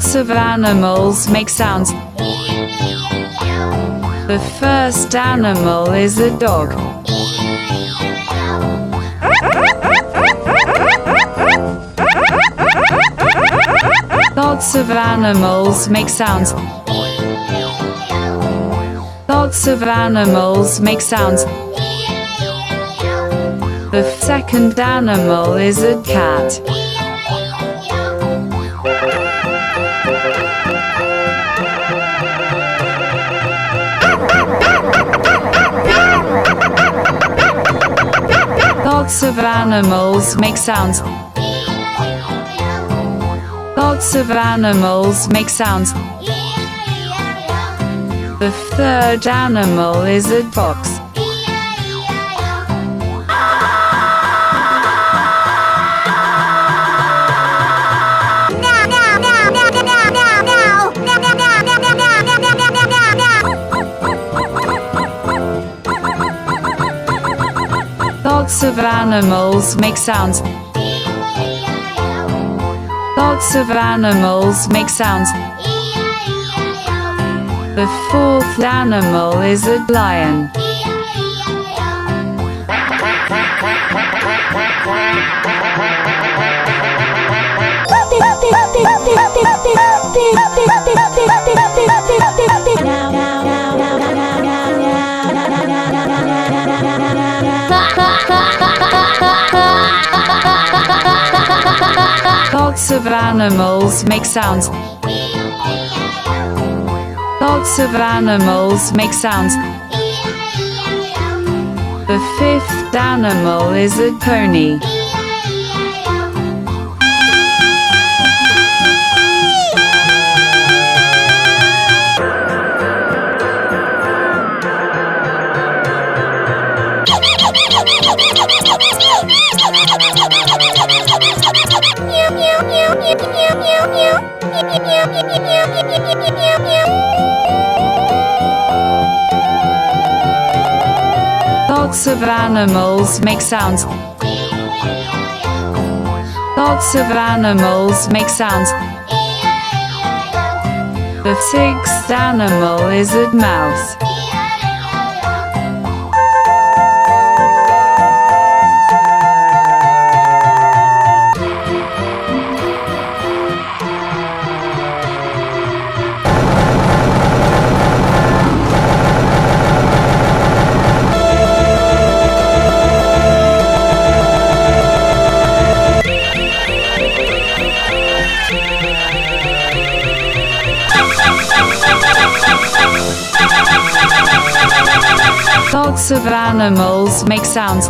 Lots of animals make sounds. The first animal is a dog. Lots of animals make sounds. Lots of animals make sounds. The second animal is a cat. Lots of animals make sounds. Lots of animals make sounds. The third animal is a fox. Lots of animals make sounds. Lots of animals make sounds. The fourth animal is a lion. Lots of animals make sounds. Lots of animals make sounds. The fifth animal is a pony. Lots of animals make sounds. Lots of animals make sounds. The sixth animal is a mouse. Lots of animals make sounds.